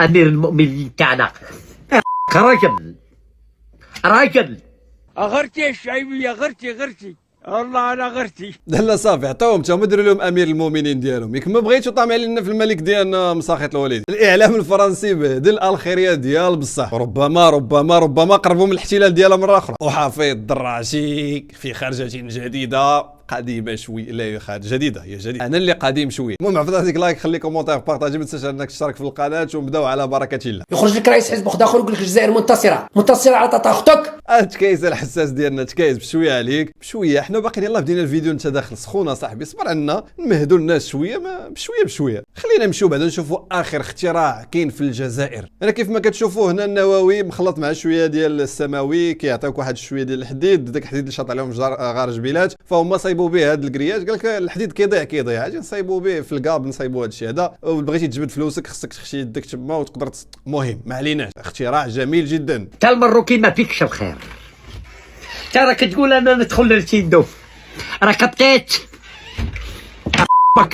امير المؤمنين تاعنا. رجل راجل. غرتي يا الشعيبيه، غرتي والله انا غرتي. لا صافي عطاوهم تا هما ديروا لهم امير المؤمنين ديالهم. ياك ما بغيتو طامع علينا في الملك ديالنا مساخط الوالد. الاعلام الفرنسي بهدل الخيريه ديال بصح. ربما قربوا من الاحتلال ديالها مره اخرى. وحفيظ الدراجي في خرجه جديده قديمه شوي. لا جديده، هي جديده، انا اللي قديم شوي. المهم عفوا هذيك لايك، خلي كومونتير، بارطاجي، ما تنساش انك تشترك في القناه ونبداو على بركه الله. يخرج لك رئيس حزب اخر يقول لك الجزائر منتصره على طاطا اختك. تكايز الحساس ديالنا، تكايز بشويه عليك بشويه. حنا باقيين يلاه بدينا الفيديو، انت داخل سخونه صاحبي، صبر عنا نمهدوا الناس شويه، ما بشويه. خلينا نمشيو بعدا نشوفوا اخر اختراع كاين في الجزائر. انا كيف ما كتشوفوا هنا النووي مخلط مع شويه ديال السماوي، كيعطيوك واحد شويه ديال الحديد، داك الحديد اللي شاط عليهم غارج بلاد، فهم صايبوا به هاد الكرياج. قال لك الحديد كيضيع اجي نصايبوا به في الكاب، نصايبوا هاد الشيء هذا. وبغيتي تجبد فلوسك خصك تخشي يدك تما وتقدر مهم ما عليناش. اختراع جميل جدا. تا المروكي ما فيكش الخير. تا راك تقول انا ندخل للتيندوف، راك بطيت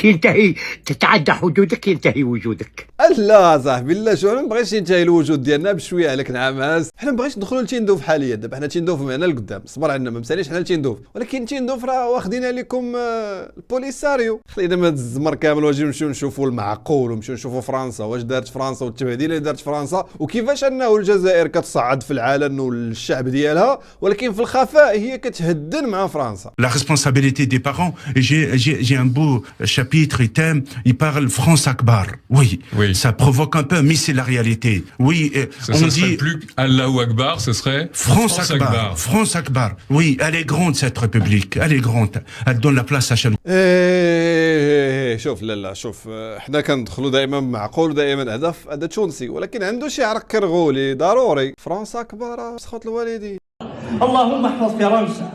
ينتهي، تتعدى حدودك ينتهي وجودك. لا صاحبي لا، شو ما بغيتش ينتهي الوجود ديالنا بشويه عليك نعماس. حنا ما بغيتش ندخلوا لتيندوف حاليا. دابا حنا تيندوف معنا لقدام، صبر عندنا ما مساليش حنا لتيندوف، ولكن تيندوف راه واخدين عليكم البوليساريو. خلينا ما الزمر كامل واجي نمشيو نشوفوا المعقول، ونمشيو نشوفوا فرنسا واش دارت فرنسا والتبهديله اللي دارت فرنسا، وكيفاش انه الجزائر كتصعد في العالم والشعب ديالها، ولكن في الخفاء هي كتهدن مع فرنسا. La responsabilité des parents. J'ai un beau chapitre, il parle France Akbar. Oui. Ça provoque un peu, mais c'est la réalité. Oui, on dit plus Allahu Akbar, ce serait France Akbar. France Akbar. Oui, elle est grande cette république. Elle est grande. Elle donne la place à chaque. شوف لا شوف، احنا كندخلوا دائما معقول، دائما هذا تونسي، ولكن عنده شي عرق كرغولي ضروري. فرنسا كبار سخط الوالدين. اللهم احفظ فرنسا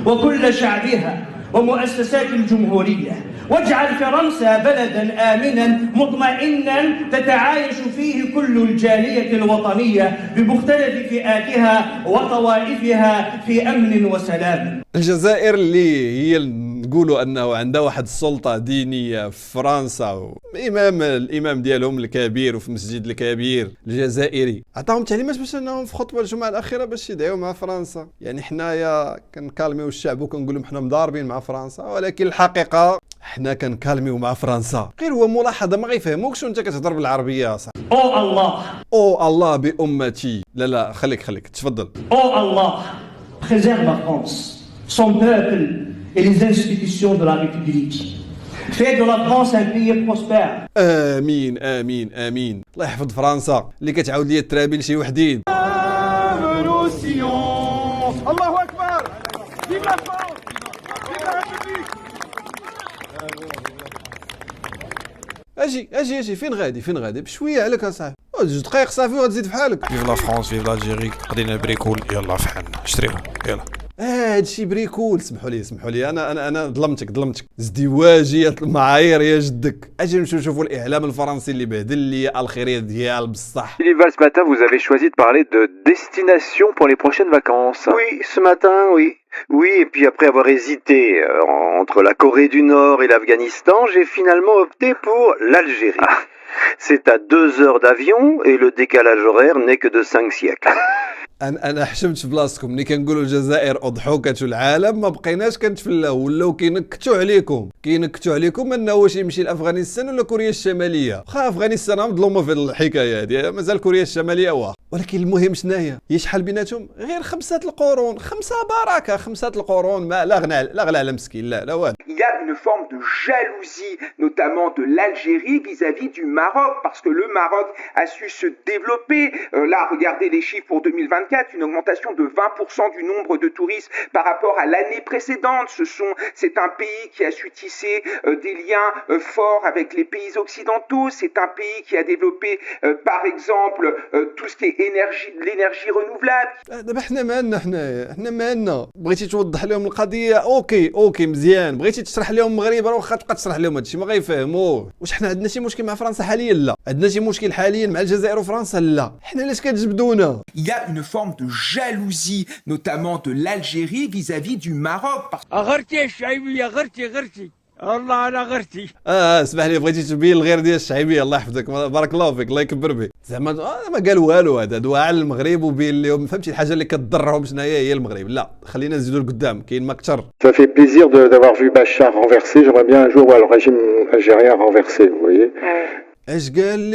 وكل شعبها ومؤسسات الجمهورية، واجعل فرنسا بلدا آمنا مطمئنا تتعايش فيه كل الجالية الوطنية بمختلف فئاتها وطوائفها في أمن وسلام. الجزائر اللي هي نقولوا انه عندها واحد السلطه دينيه في فرنسا، الامام ديالهم الكبير وفي مسجد الكبير الجزائري عطاهم تعليمات باش انهم في خطبه الجمعه الاخيره باش يدعيو مع فرنسا. يعني حنايا كنكالميو الشعب وكنقول لهم حنا مضاربين مع فرنسا، ولكن الحقيقه حنا كنكالميو مع فرنسا. غير هو ملاحظه ما غيفهموكش وانت كتهضر بالعربيه صح. او الله بامتي. لا خليك تفضل. او الله préserve la France, son peuple et les institutions de la République. Fait de la France un pays prospère. امين. الله يحفظ فرنسا اللي كتعاود لي الترابي لشي وحدين. الله اكبر. Vive la France. Vive la République. اجي فين غادي بشويه عليك اصاحبي. 2 دقائق صافي وغتزيد في حالك. فيف لا فرانس، فيف لالجيري، قضينا البريكول، يلا في حالنا اشتريهم يلا. هادشي بريكول. سمحوا لي انا ظلمتك. ازدواجيه المعايير يا جدك. اجي نشوفوا الاعلام الفرنسي اللي بهدل لي الخيريه ديال بصح. Philippe, ce matin, vous avez choisi de parler de destination pour les prochaines vacances. Oui, ce matin, oui. Oui, et puis après avoir hésité entre la Corée du Nord et l'Afghanistan, j'ai finalement opté pour l'Algérie. C'est à 2 heures d'avion et le décalage horaire n'est que de 5 siècles. انا حشمت في بلاصتكم. ملي كنقولوا الجزائر اضحوكه العالم ما بقيناش كنتفلاو، ولاو كينكتوا عليكم انه واش يمشي لافغانستان ولا كوريا الشماليه. واخا افغانستان مظلومه في الحكايه هذه، مازال كوريا الشماليه ولكن المهم شناهي هي شحال بيناتهم؟ غير 5 القرون، 5 بركه، 5 القرون. ما لا غنى على مسكين، لا والو. Il y a une forme de jalousie, notamment de l'Algérie vis-à-vis du Maroc, parce que le Maroc a su se développer. Là, regardez les chiffres pour 2024, une augmentation de 20% du nombre de touristes par rapport à l'année précédente. C'est un pays qui a su tisser des liens forts avec les pays occidentaux. C'est un pays qui a développé, par exemple, tout ce qui est l'énergie renouvelable. دابا حنا مالنا بغيتي توضح لهم القضيه اوكي مزيان. بغيتي تشرح لهم المغرب راه واخا تبقى تشرح لهم هادشي ما غيفهموه. واش حنا عندنا شي مشكل مع فرنسا حاليا؟ لا. عندنا شي مشكل حاليا مع الجزائر وفرنسا؟ لا. حنا علاش كتجبدونا؟ Il y a une forme de jalousie, notamment de l'Algérie vis-à-vis du Maroc. غرتي يا الشعيبيه، غرتي والله انا غرتي. اسمح لي، بغيتي تبين الغير ديال الشعبيه، الله يحفظك، بارك الله فيك، الله يكبر بك. زعما ما قال والو، هذا دوا على المغرب وبين لهم، فهمتي الحاجه اللي كتضرهم شنو هي المغرب. لا خلينا نزيدوا لقدام، كاين ما كثر. Ça fait plaisir d'avoir vu Bachar renversé. J'aimerais bien un jour voir le régime algérien renversé, vous voyez. اش قال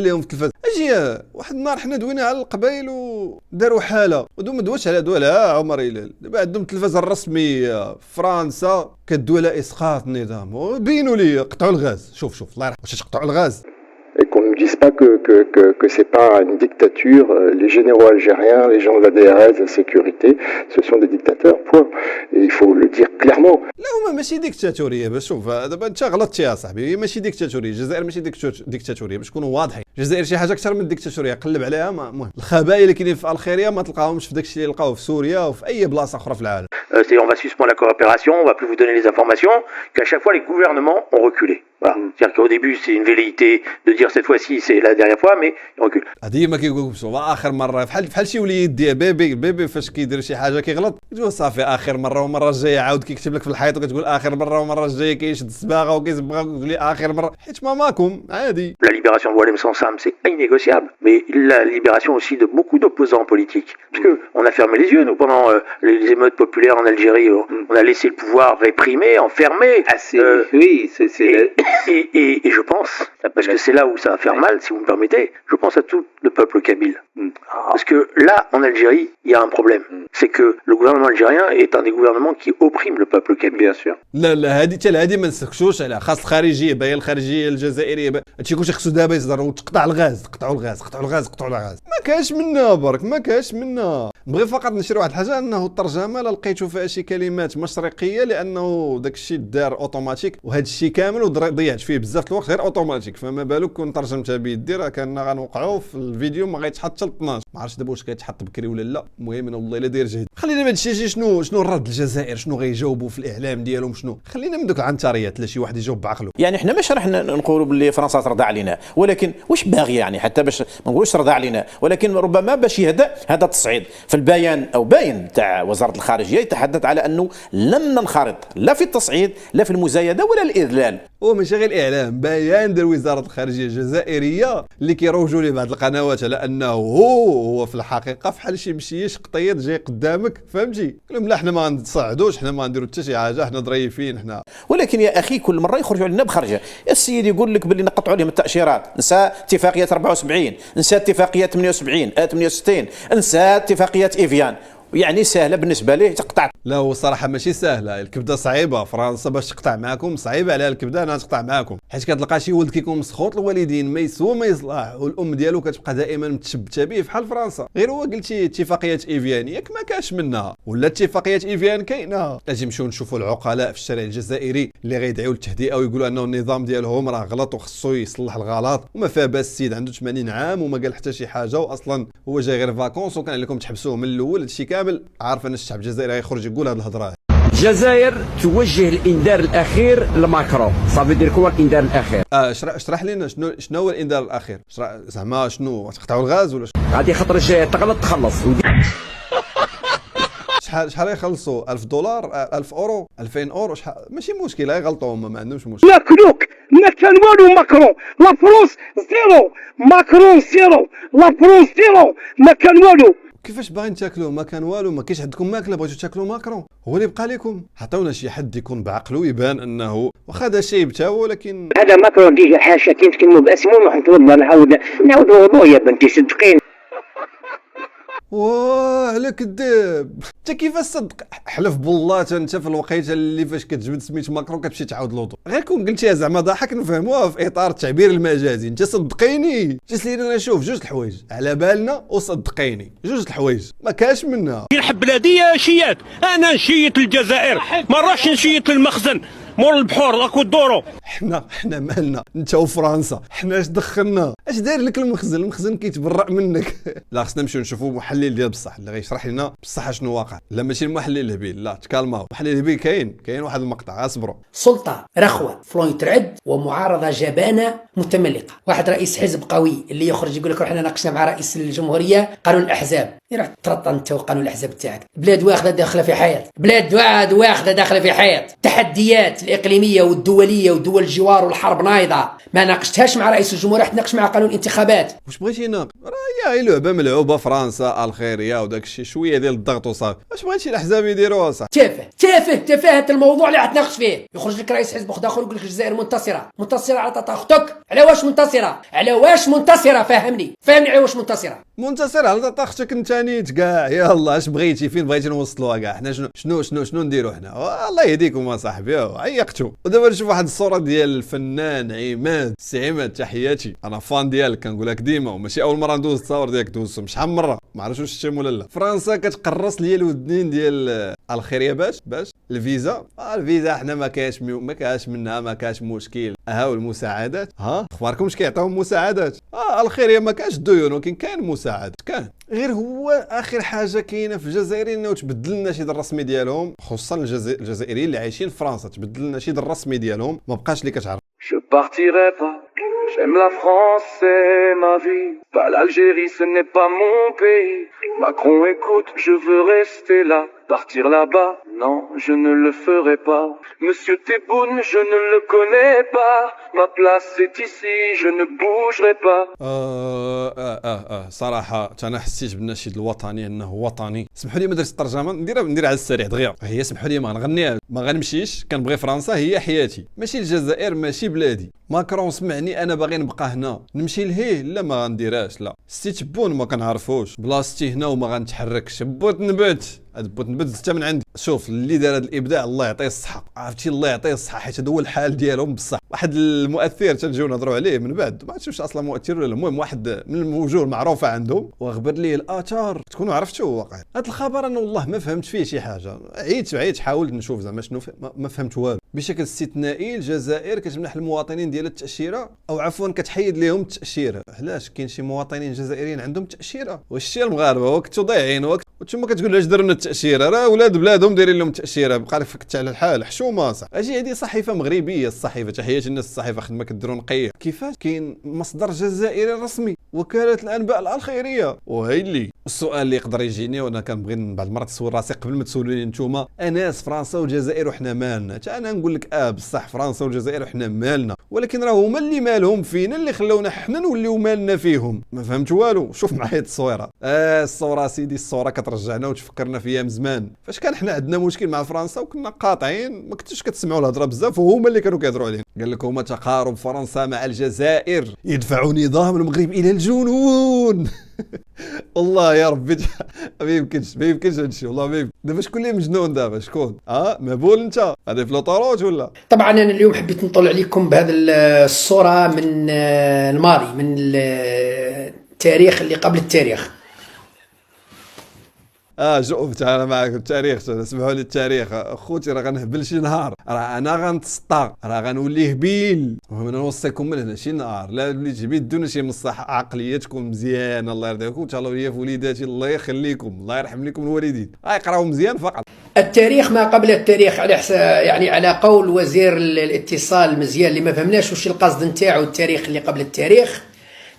لهم في التلفاز؟ اجي واحد النهار حنا دوينا على القبائل وداروا حاله، ودو ما دوش على دولها عمر هلال. دابا عندهم التلفازه الرسميه فرنسا كدوي على اسقاط النظام، وبينوا لي قطعوا الغاز. شوف الله يرحم، واش تقطعوا الغاز؟ Et qu'on ne dise pas que c'est pas une dictature. Les généraux algériens, les gens de la DRS, de la sécurité, ce sont des dictateurs, point. Et il faut le dire clairement. لا هما ماشي ديكتاتوريه. باش شوف دابا انت غلطتي يا صاحبي، هي ماشي ديكتاتوريه. الجزائر ماشي ديكتاتوريه باش نكونوا واضحين. الجزائر شي حاجه اكثر من الديكتاتوريه، قلب عليها. المهم الخبائل اللي كاينين في الخيريه ما تلقاهمش في داكشي اللي لقاوه في سوريا وفي اي بلاصه اخرى في العالم. On va suspendre la coopération, on va plus vous donner les informations, qu'à chaque fois les gouvernements ont reculé. Voilà. C'est-à-dire qu'au début c'est une velléité de dire cette fois-ci c'est la dernière fois, mais ils reculent. هذه ما كيقول بسوا اخر مره، بحال شي وليد ديال بيبي فاش كيدير شي حاجه كيغلط كتقول صافي اخر مره، والمره الجايه عاود كيكتب لك في الحيط وكتقول اخر مره، والمره الجايه كيشد الصباغه وكيصبغها وكتقول لي اخر مره، حيت ماماكم عادي. La libération de Boualem Sansam c'est innégociable, mais la libération aussi de beaucoup d'opposants politiques, parce que on a fermé les yeux nous pendant les émeutes populaires en Algérie, on a laissé le pouvoir réprimer, enfermer. Oui, et je pense, parce que c'est là où ça va faire mal, si vous me permettez, je pense à tout le peuple kabyle. Parce que là, en Algérie, il y a un problème. C'est que le gouvernement algérien est un des gouvernements qui opprime le peuple kabyle. Bien sûr. لا هذه ما نسكتوش عليها، خاص الخارجيه باهي، الخارجيه الجزائريه هادشي كلشي خصو دابا يصدر وتقطع الغاز. قطعوا الغاز. ما كاش منها برك، ما كاش منها. نبغي فقط نشير واحد الحاجه، انه الترجمه لقيتو فيها شي كلمات مشرقيه، لانه داك الشيء دار اوتوماتيك، وهذا الشيء كامل وضيعت فيه بزاف الوقت غير اوتوماتيك. فما بالك كون ترجمتها بيدي راه كان غنوقعوا في الفيديو ما غيتحط حتى 12. ما عرفتش دابا واش كيتحط بكري ولا لا. المهم انا والله الا داير جهد. خلينا من هادشي شنو الرد الجزائر، شنو غيجاوبوا في الاعلام ديالهم، شنو خلينا من دوك العنتريات لا شي واحد يجاوب بعقله. يعني احنا مش راح نقولوا باللي فرنسا ترضى علينا، ولكن واش باغي يعني حتى باش ما نقولوش ترضى علينا، ولكن ربما باش يهدأ هذا التصعيد. في البيان او باين تاع وزاره الخارجيه يتحدث على انه لن ننخرط لا في التصعيد لا في المزايده ولا الاذلال. هو ماشي غير اعلام، بيان ديال وزاره الخارجيه الجزائريه اللي كيروجوا ليه بعض القنوات على انه هو في الحقيقه فحال شي مشيش قطيط جاي قدامك، فهمتي؟ قال لا حنا ما نتصعدوش، حنا ما نديروا حتى شي حاجه، حنا ظريفين حنا. ولكن يا اخي كل مره يخرجوا علينا بخرجه. السيد يقول لك باللي نقطعوا عليهم التاشيرات، نسى اتفاقيه 74، نسى اتفاقيه 68، نسى اتفاقيه ايفيان. يعني سهله بالنسبه ليه تقطع. لا هو الصراحه ماشي سهله، الكبده صعيبه. فرنسا باش تقطع معاكم صعيبه عليها الكبده انها تقطع معاكم، حيت كتلقى شي ولد كيكون مسخوط الوالدين ما يسوى ما يصلح، والام ديالو كتبقى دائما متشبته به بحال فرنسا. غير هو قلتي اتفاقيه ايفيان ياك ما كاش منها، ولا اتفاقيه ايفيان كاينه. اجي نمشيو نشوفوا العقلاء في الشارع الجزائري اللي غيدعيو للتهدئه ويقولوا انه النظام ديالهم راه غلط وخصو يصلح الغلط، وما فيها باس. السيد عنده 80 عام وما قال حتى شي حاجه، واصلا هو جاي غير فاكونس، وكان عليكم تحبسوه من الاول. هادشي كامل عارف ان الشعب الجزائري غيخرج يقول هاد الهضره. الجزائر توجه الانذار الاخير لماكرون. صافي دير هو الانذار الاخير. اشرح لنا شنو هو الانذار الاخير. زعما شنو تقطعوا الغاز ولا غادي خطره جايه تغلط تخلص. شحال يخلصوا؟ $1000 1000 اورو 2000 اورو شحال؟ ماشي مشكل يغلطوا هما ما عندهمش مشكل. ياكلوك ما كان والو ماكرون، لا فرونس زيرو، ماكرون زيرو، لا فرونس زيرو، ما كان والو. كيفاش باغيين تاكلوه؟ ما كان والو، ما كاينش عندكم ماكله بغيتو تاكلوا ماكرون، هو اللي بقى لكم. عطاونا شي حد يكون بعقله يبان انه واخا هذا شيء تا هو، ولكن هذا ماكرون ديجا حاشا كي نتكلموا باسمه نروح نتوضا نعاود موضوع يا بنتي صدقيني. واه على كذاب. انت كيفاش صدق؟ حلف بالله انت في الوقيته اللي فاش كتجبد سميت ماكرون كتمشي تعاود الوضوء. غير كون قلتيها زعما ضحك نفهموها في اطار التعبير المجازي. انت صدقيني جلس لينا نشوف جوج الحوايج على بالنا، وصدقيني جوج الحوايج ما كاش منها. نحب بلاديه شيات، انا نشيط الجزائر، ما راش نشيط المخزن مول البحور اكو الدورو. حنا مالنا انت وفرنسا، حنا اش دخلنا؟ اش داير لك المخزن كيتبرأ منك. لا خصنا نمشيو نشوفوا محلل ديال بصح اللي غيشرح لنا بصح شنو واقع. لا ماشي المحلل الهبيل، لا تكالماو. المحلل الهبيل كاين واحد المقطع، اصبروا. سلطه رخوه فلون يترعد، ومعارضه جبانه متملقه. واحد رئيس حزب قوي اللي يخرج يقول لك روحنا ناقشنا مع رئيس الجمهوريه قانون الاحزاب، رح ترطن انت وقانون الاحزاب تاعك. بلاد واخده داخله في حيط، بلاد واخده داخله في حيط. التحديات الاقليميه والدوليه ودول الجوار والحرب نايضه ما ناقشتهاش مع رئيس الجمهوريه، راح تناقش مع قانون الانتخابات. واش بغيتي ناقش؟ راه هي لعبه ملعوبه فرنسا الخيريه وداك الشيء شويه ديال الضغط وصافي. واش بغيتي الاحزاب يديروها صح؟ تافه الموضوع اللي غتناقش فيه. يخرج لك رئيس حزب اخر يقول لك الجزائر منتصره على طاط اختك. على واش منتصره؟ فهمني على واش منتصره على طاط اختك انت نيت كاع. يلاه اش بغيتي فين بغيتي نوصلوها كاع. حنا شنو نديروا حنا؟ الله يهديكم اصاحبي عيقتوا. ودابا نشوف واحد الصوره ديال الفنان عماد. سي عماد تحياتي، انا فان ديالك كنقول لك ديما، وماشي اول مره ندوز التصاور ديالك دوزتهم شحال من مره، ما عرفتش واش شفتهم ولا لا. فرنسا كتقرص ليا الودنين ديال الخيريه باش الفيزا. الفيزا حنا ما كاش منها، ما كاش مشكل. هاو المساعدات، اخباركم واش كيعطيوهم مساعدات؟ الخيريه ما كاش ديون، ولكن كاين مساعدات. كان غير هو اخر حاجه كاينه في الجزائرين انه تبدل النشيد الرسمي ديالهم، خصوصا الجزائريين اللي عايشين في فرنسا، تبدل النشيد الرسمي ديالهم، ما بقاش اللي كتعرف. Je partirai pas, j'aime la France, c'est ma vie. Pas l'Algérie, ce n'est pas mon pays. Macron, écoute, je veux rester là. Partir là-bas, non, je ne le ferai pas. Monsieur Tebboune, je ne le connais pas. Ma place est ici, je ne bougerai pas. صراحة أنا حسيت بالنشيد الوطني أنه وطني. سمحوا لي ما درتش الترجمة، ندير على السريع دغيا. هي سمحوا لي ما نغنيها، ما غنمشيش، كنبغي فرنسا هي حياتي، ماشي الجزائر، ماشي بلادي. ماكرون سمعني أنا باغي نبقى هنا، نمشي لهيه لا ما غنديرهاش. لا ستي تبون ما كنعرفوش، بلاصتي هنا وما غنتحركش. بوت نبت زدتها من عندي. شوف اللي دار هذا الابداع الله يعطيه الصحه، عرفتي الله يعطيه الصحه، حيت هذا هو الحال ديالهم بصح. واحد المؤثر تنجيو نهضروا عليه من بعد، ما عرفتش اصلا مؤثر ولا. المهم واحد من الوجوه المعروفه عندهم وغبر ليه الاثار، تكونوا عرفتوا واقع. هذا الخبر انا والله ما فهمت فيه شي حاجه. عيت حاولت نشوف زعما شنو ما فهمت والو. بشكل استثنائي الجزائر كتمنح المواطنين ديال التاشيره، او عفوا كتحيد لهم التاشيره. علاش؟ كاين شي مواطنين جزائريين عندهم تاشيره، والشي المغاربه وقت ضايعين وقت، وانتم كتقول لاش درنا التاشيره؟ راه ولاد بلادهم دايرين لهم التاشيره، بقى لك فكت على الحال حشومه صح. اجي هذه صحيفه مغربيه، الصحيفه تحياتي الناس الصحيفه خدمه كديروا نقيه. كيفاش كاين مصدر جزائري رسمي وكاله الانباء الخيريه؟ وهي اللي السؤال اللي يقدر يجيني، وانا كنبغي بعض المرات نسول راسي قبل ما تسولوني نتوما، اناس فرنسا والجزائر وحنا مالنا؟ انا نقول لك بصح فرنسا والجزائر وحنا مالنا، ولكن راه هما اللي مالهم فينا اللي خلونا حنا نوليو مالنا فيهم. ما فهمت والو. شوف معايا التصويره. الصوره سيدي، الصوره كترجعنا وتفكرنا في ايام زمان فاش كان حنا عندنا مشكل مع فرنسا وكنا قاطعين، ما كنتوش كتسمعوا الهضره بزاف، وهما اللي كانوا كيهضروا علينا. قال لك هما تقارب فرنسا مع الجزائر يدفع نظام المغرب الى الجنون. والله يا ربي ما يمكنش هادشي، والله ما يمكن. دابا شكون اللي مجنون دابا؟ شكون؟ مبول انت هذا في لوطوروت ولا؟ طبعا انا اليوم حبيت نطلع عليكم بهذه الصوره من الماضي، من التاريخ اللي قبل التاريخ. شوفت انا معك التاريخ. سمحوا لي التاريخ اخوتي، راه غنهبل شي نهار، راه انا غنتسطى، راه غنولي هبيل. المهم انا نوصيكم من هنا شي نهار لا اللي تبدون شي مصح عقليتكم مزيانه الله يرضيكم. تهلاو ليا في وليداتي الله يخليكم، الله يرحم لكم الوالدين، يقراو مزيان فقط. التاريخ ما قبل التاريخ، على يعني على قول وزير الاتصال مزيان اللي ما فهمناش واش القصد نتاعو التاريخ اللي قبل التاريخ.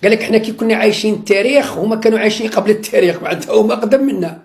قال لك احنا كي كنا عايشين التاريخ هما كانوا عايشين قبل التاريخ، معناتها هما اقدم منا،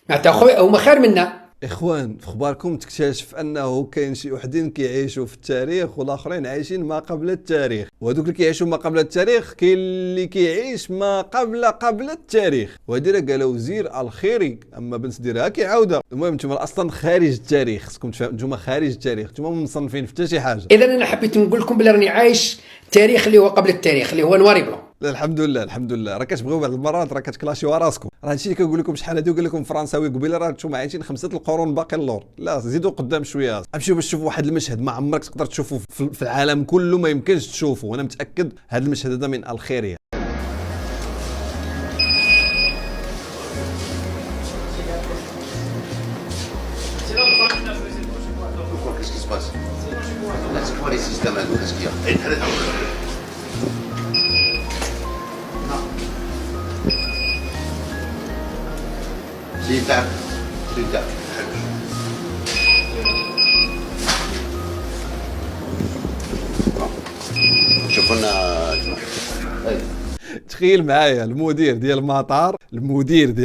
معناتها خويا هما خير منا. اخوان في اخباركم تكتشف انه كاين شي وحدين كيعيشوا في التاريخ والاخرين عايشين ما قبل التاريخ، وهذوك اللي كيعيشوا ما قبل التاريخ كاين اللي كيعيش ما قبل التاريخ. وهذه راه قال وزير الخيري، اما بنت ديرها كيعاودها. المهم نتوما اصلا خارج التاريخ، خصكم تفهموا نتوما خارج التاريخ، نتوما مصنفين في حتى شي حاجه. اذا انا حبيت نقول لكم بلي راني عايش التاريخ اللي هو قبل التاريخ اللي هو نواري بلون. لا الحمد لله راه كتبغيو بعض المرات راه كتكلاشيو راسكم. راه هادشي اللي كنقول لكم شحال هادي وقال لكم فرنساوي قبيله راه نتوما عايشين 5 القرون باقي اللور. لا زيدوا قدام شويه، امشيو باش تشوفوا واحد المشهد ما عمرك تقدر تشوفه في العالم كله، ما يمكنش تشوفه، وانا متاكد هذا المشهد هذا من الخيريه. تخيل معايا المدير ديال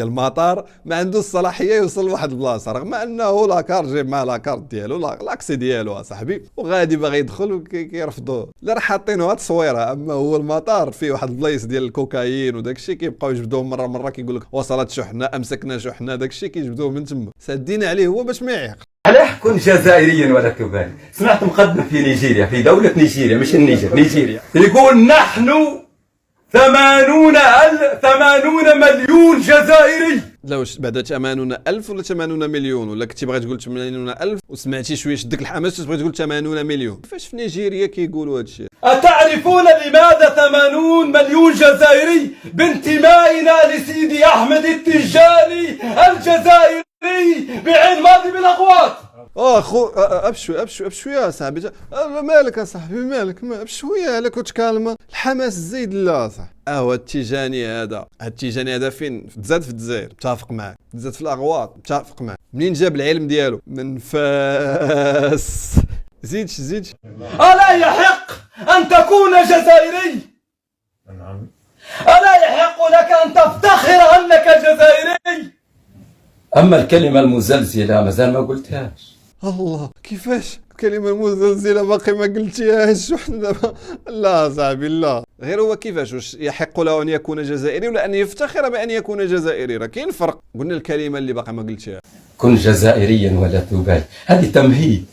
المطار ما عنده الصلاحيه يوصل لواحد البلاصه، رغم انه لاكار جايب معاه لاكارت ديالو لاكسي ديالو اصاحبي، وغادي باغي يدخل وكيرفضوه. لا راه حاطينه هاد التصويره، اما هو المطار فيه واحد البلايص ديال الكوكايين وداك الشيء كيبقاو يجبدوه مره كيقول لك وصلت شحنه، امسكنا شحنه، داك الشيء كيجبدوه من تما، سادين عليه هو باش ما يعيق. علاه كن جزائريا ولا تبالي. سمعت مقدم في نيجيريا، في دولة نيجيريا مش النيجر، نيجيريا، يقول نحن 80 مليون جزائري. لا واش بعدا 80,000 ولا 80 مليون، ولا كنتي باغي تقول 80,000 وسمعتي شويه شدك الحماس تبغي تقول 80 مليون؟ كيفاش في نيجيريا كيقولوا هذا الشيء؟ أتعرفون لماذا 80 مليون جزائري؟ بانتمائنا لسيدي أحمد التجاني الجزائري بعين ماضي بالأغواط. خو ابشوي يا صاحبي، مالك يا صاحبي مالك، بشويه عليك وتكالما، الحماس زيد لا صح. التيجاني هذا فين تزاد في الجزائر، متفق معاك، تزاد في الاغواط، متفق معاك. منين جاب العلم ديالو؟ من فاس. زيدش ألا يحق أن تكون جزائري؟ ألا يحق لك أن تفتخر أنك جزائري؟ أما الكلمة المزلزلة مازال ما قلتهاش. الله، كيفاش الكلمة المزلزلة باقي ما قلتيهاش؟ لا صاحبي لا، غير هو كيفاش، واش يحق له أن يكون جزائري ولا أن يفتخر بأن يكون جزائري؟ راه كاين فرق. قلنا الكلمة اللي باقي ما قلتيها. كن جزائريا ولا تبالي، هذه تمهيد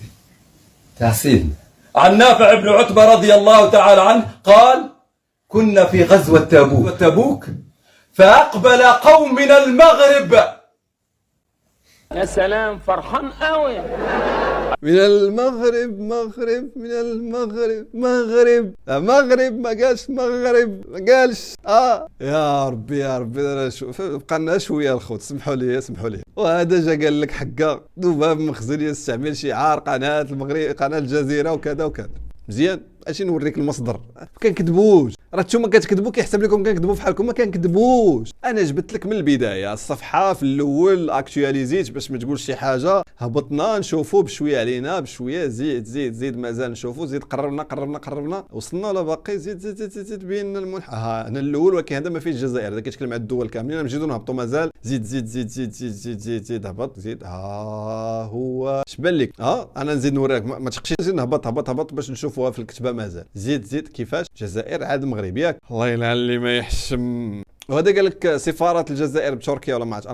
تاع سيدنا. عن نافع بن عتبة رضي الله تعالى عنه قال: كنا في غزوة تبوك فأقبل قوم من المغرب. يا سلام، فرحان قوي. من المغرب، من المغرب، مغرب ما قالش مغرب، ما قالش. يا ربي بقى لنا شويه الخوت، سمحوا لي. وهذا جا قال لك حقا دوبها بمخزن يستعمل شعار قناه المغرب، قناه الجزيره وكذا مزيان. اش نوريك المصدر، ما كنكذبوش، راه نتوما كتكذبوا كيحسب لكم كنكذبوا بحالكم، ما كنكذبوش. انا جبت لك من البدايه الصفحه في الاول اكtualiزيت باش ما تقولش شي حاجه، هبطنا نشوفوا بشويه علينا بشويه، زيد مازال نشوفوا، زيد قربنا وصلنا ولا باقي، زيد بين المنحى. انا الاول، ولكن هذا ما فيه الجزائر، هذا كيتكلم على الدول كاملين، نمشيو نهبطوا مازال، زيد هبط، زيد هو اش بان لك. انا نزيد نوريك، ما تشقش، نزيد نهبط باش نشوفوها في الكتابه مازال. زيد كيفاش الجزائر عاد المغرب ياك، الله يلعن اللي ما يحشم. وهذا قال لك سفاره الجزائر بتركيا ولا ما عرفتش،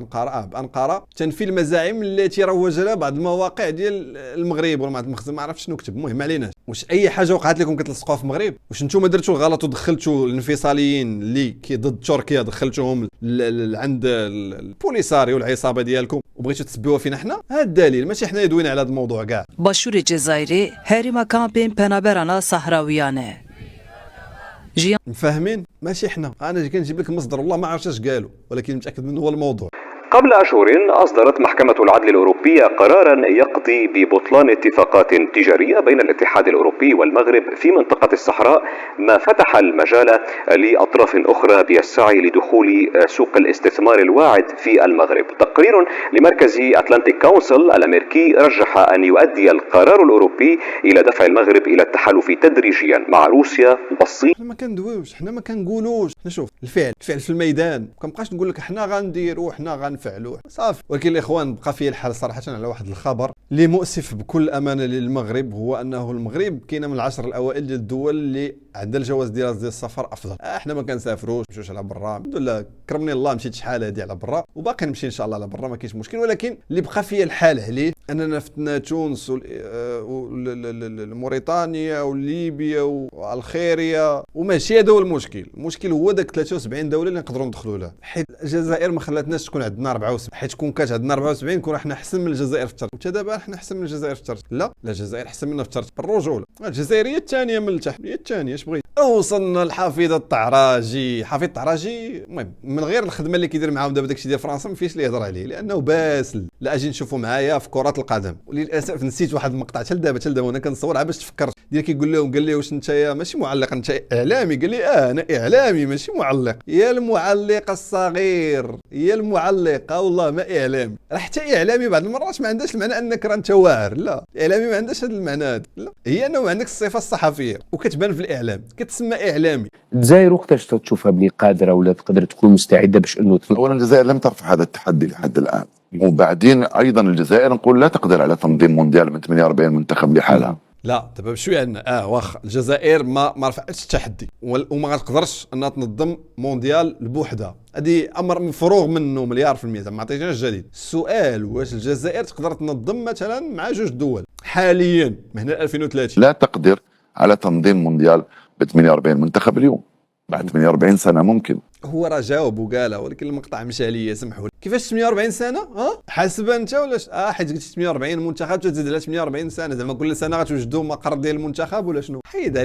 بانقره تنفي المزاعم التي روج لها بعض المواقع ديال المغرب ولا ما المخزن، ما عرفتش شنو كتب. المهم ما عليناش، واش اي حاجه وقعت لكم كتلصقوها في المغرب؟ واش نتوما درتوا الغلط ودخلتوا الانفصاليين اللي كي ضد تركيا، دخلتوهم عند البوليساريو والعصابه ديالكم وبغيتوا تسبوها فينا حنا؟ هذا الدليل، ماشي حنا يدوينا على هذا الموضوع كاع. باشور الجزائري هاري مكان بين بنابرانا صحراويانه مفاهمين؟ ماشي حنا، انا كنجيب لك المصدر، والله ما عرفتش اش قالوا، ولكن متاكد منه هو الموضوع. قبل أشهر أصدرت محكمة العدل الأوروبية قرارا يقضي ببطلان اتفاقات تجارية بين الاتحاد الأوروبي والمغرب في منطقة الصحراء، ما فتح المجال لأطراف أخرى بالسعي لدخول سوق الاستثمار الواعد في المغرب. تقرير لمركز أتلانتيك كونسل الأمريكي رجح أن يؤدي القرار الأوروبي إلى دفع المغرب إلى التحالف تدريجيا مع روسيا والصين. ما كندويوش، حنا ما كنقولوش، نشوف الفعل في الميدان، ما كنبقاش نقول لك حنا غنديروا حنا غنفعلوا صافي. ولكن الاخوان بقى فيه الحال صراحه على واحد الخبر اللي مؤسف بكل امانه للمغرب، هو انه المغرب كاينه من العشر الاوائل ديال الدول اللي عندها الجواز ديال السفر افضل. احنا ما كنسافروش، نمشيوش على برا، الحمد لله كرمني الله مشيت شحال هادي على برا وباقي نمشي ان شاء الله على برا، ما كاينش مشكل. ولكن اللي بقى فيه الحال عليه اننا فتنا تونس وموريتانيا وليبيا والخيريه، وماشي هذا هو المشكل. المشكل هو داك 73 دوله اللي نقدروا ندخلوا لها، حيت الجزائر ما خلاتناش تكون عندنا 74، حيت كون كانت عندنا 74 كون احنا احسن من الجزائر في الترتيب. دابا احنا احسن من الجزائر في الترتيب؟ لا الجزائر احسن منا في الترتيب بالرجوله. الجزائر هي الثانيه من التحت، هي الثانيه. اش بغيت؟ وصلنا لحفيظ الطعراجي. حفيظ الطعراجي المهم من غير الخدمه اللي كيدير معاهم دابا داكشي ديال فرنسا ما فيش اللي يهضر عليه، لانه باسل. لا اجي نشوفوا معايا في كره القدم. وللاسف نسيت واحد المقطع حتى لدابا وانا كنصور عا باش تفكرت ديال كيقول لهم، قال لي واش انت ماشي معلق انت اعلامي؟ قال لي انا اعلامي ماشي معلق. يا المعلق الصغير، يا المعلق والله ما اعلامي. راه حتى اعلامي بعض المرات ما عندهاش المعنى انك راه انت واعر، لا اعلامي ما عندهاش هذا المعنى هذا، لا هي انه ما عندك الصفه الصحفيه وكتبان في الاعلام كتسمى اعلامي. الجزائر وقتاش تشوفها بلي قادره ولا تقدر تكون مستعده باش انه اولا الجزائر لم ترفع هذا التحدي لحد الان، وبعدين ايضا الجزائر نقول لا تقدر على تنظيم مونديال من 48 منتخب لحالها. لا دابا بشويه عندنا واخا الجزائر ما رفعتش التحدي وما غتقدرش انها تنظم مونديال بوحدها، هذه امر مفروغ منه مليار في المية. ما عطيتيناش جديد. السؤال واش الجزائر تقدر تنظم مثلا مع جوج دول حاليا من هنا 2030؟ لا تقدر على تنظيم مونديال ب 48 منتخب اليوم، بعد 48 سنه ممكن. هو راه جاوب وقالها، ولكن المقطع مشى عليا سمحوا لي. كيفاش 48 سنه؟ حاسب انت ولا حيت قلت 48 منتخب تزيد على 48 سنه، زعما كل سنه غتوجدوا مقر ديال المنتخب ولا شنو؟ حيد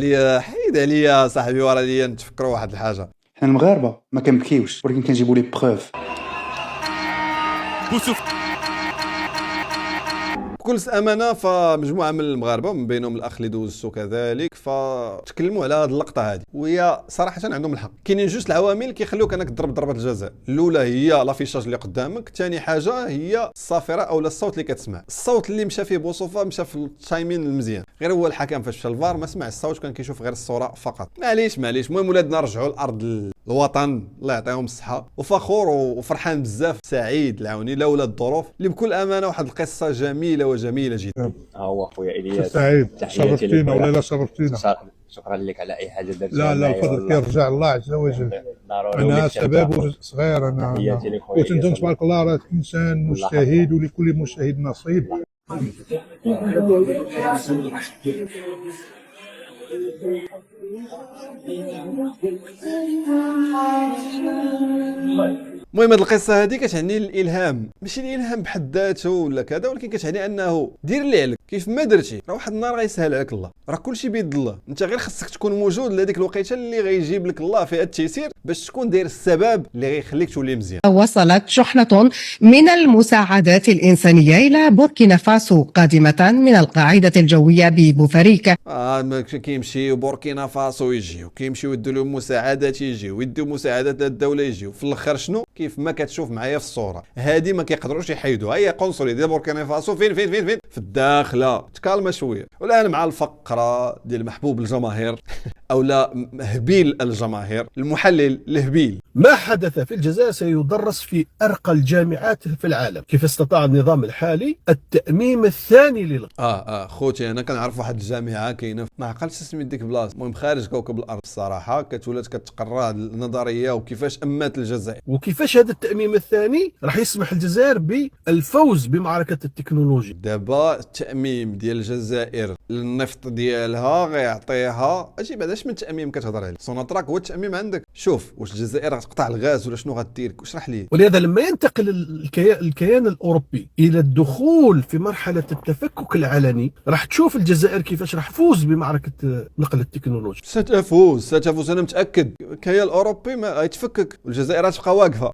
عليا صاحبي، ورا ليا نتفكروا واحد الحاجه. حنا المغاربه ما كنبكيوش ولكن كنجيبوا لي بروف. بكل امانه فمجموعه من المغاربه من بينهم الاخ اللي دوزتو كذلك فتكلموا على هذه اللقطه هذه، وهي صراحه عندهم الحق. كاينين جوج العوامل اللي كيخلوك انك تضرب ضربه الجزاء. الاولى هي لافيشاج اللي قدامك، ثاني حاجه هي الصافره او الصوت اللي كتسمع. الصوت اللي مشى فيه بوصفه مشى في التايمين المزيان، غير هو الحكم فاش مشى الفار ما سمع الصوت، كان كيشوف غير الصوره فقط. معليش المهم ولادنا رجعوا لارض الوطن الله يعطيهم الصحه، وفخور وفرحان بزاف، سعيد العوني لولا الظروف اللي بكل امانه واحد القصه جميله جدا. هو خويا الياس سعيد شرفتينا ولا لا شرفتينا. شكرا لك على اي حاجه درتها. لا الفضل كيرجع الله عز وجل. انا شباب صغير انا وانتم تبارك الله راك انسان مجتهد ولكل مجتهد نصيب. المهم هذه القصه هذه كتعني الالهام، ماشي الالهام بحد ذاته ولا كذا، ولكن كتعني انه دير اللي عليك كيف ما درتي راه واحد النهار غيسهل عليك الله، راه كلشي بيد الله، انت غير خصك تكون موجود لهذيك الوقيته اللي غيجيب لك الله فيها التيسير باش تكون داير السبب اللي غيخليك تولي مزيان. وصلت شحنة من المساعدات الإنسانية إلى بوركينا فاسو قادمة من القاعدة الجوية ببوفريكا. كيمشيو بوركينا فاسو يجيو، كيمشيو يدوا لهم مساعدات يجيو، يدوا مساعدات للدوله يجيو، في الاخر شنو؟ كيف ما كتشوف معايا في الصوره هذه ما كيقدروش يحيدوها. هي قنصليه ديال بوركينا فاسو فين في الداخله. تكالما شويه. والان مع الفقره ديال محبوب الجماهير او لا هبيل الجماهير، المحلل الهبيل. ما حدث في الجزائر سيدرس في أرقى الجامعات في العالم. كيف استطاع النظام الحالي التأميم الثاني للغاية. خوتي انا كنعرف واحد الجامعه كاينه ما عقلتش اسمي ديك البلاصه، المهم خارج كوكب الارض. الصراحه كتولات كتقرا النظريه وكيفاش امات الجزائر وكيفاش هذا التأميم الثاني راح يسمح الجزائر بالفوز بمعركه التكنولوجيا. دابا التأميم ديال الجزائر النفط ديالها غيعطيها اجي بعداش من التأميم كتهضر عليه؟ سوناطراك هو التأميم عندك. شوف واش الجزائر غتقطع الغاز ولا شنو غدير؟ اشرح لي. ولهذا لما ينتقل الكيان الاوروبي الى الدخول في مرحله التفكك العلني راح تشوف الجزائر كيفاش راح تفوز بمعركه نقل التكنولوجيا. ستفوز انا متاكد. الكيان الاوروبي ما غيتفكك والجزائر غتبقى واقفه.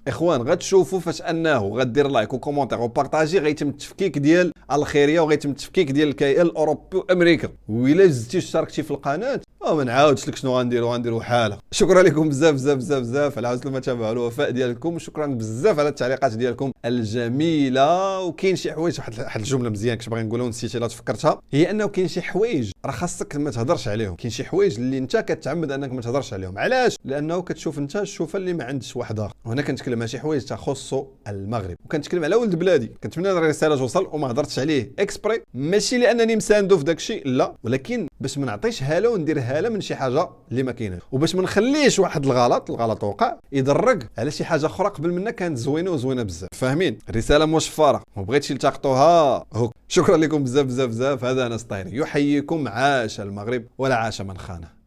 اخوان غتشوفوا فاش انه غدير لايك وكومونتير وبارطاجي غيتم التفكيك ديال الخيريه وغيتم التفكيك ديال الكيان الاوروبي وامريكا. وإلا زدتي اشتركتي في القناه ما نعاودش لك شنو غنديروا حاله. شكرا لكم بزاف على حسن المتابعه والوفاء ديالكم، شكرا بزاف على التعليقات ديالكم الجميله. وكاين شي حوايج واحد الجمله مزيان كنت باغي نقولها ونسيتي لا تفكرتها، هي انه كاين شي حوايج راه خاصك ما تهضرش عليهم. كاين شي حوايج اللي انت كتعمد انك ما تهضرش عليهم. علاش؟ لانه كتشوف انت الشوفه اللي ما عندش واحد اخر. وهنا كنتكلم على شي حوايج تخص المغرب وكنتكلم على ولد بلادي. كنتمنى الرساله توصل وما هضرتش عليه اكسبري، ماشي لانني مساندو في داكشي لا، ولكن باش ما نعطيش هاله وندير هاله من شي حاجه اللي ما كايناش، وباش ما نخليش واحد الغلط وقع يدرك على شي حاجه اخرى قبل منها كانت زوينه بزاف. فاهمين؟ الرساله مشفره ما بغيتش يلتقطوها. شكرا لكم بزاف. هذا انس طاهري يحييكم. عاش المغرب ولا عاش من خانه.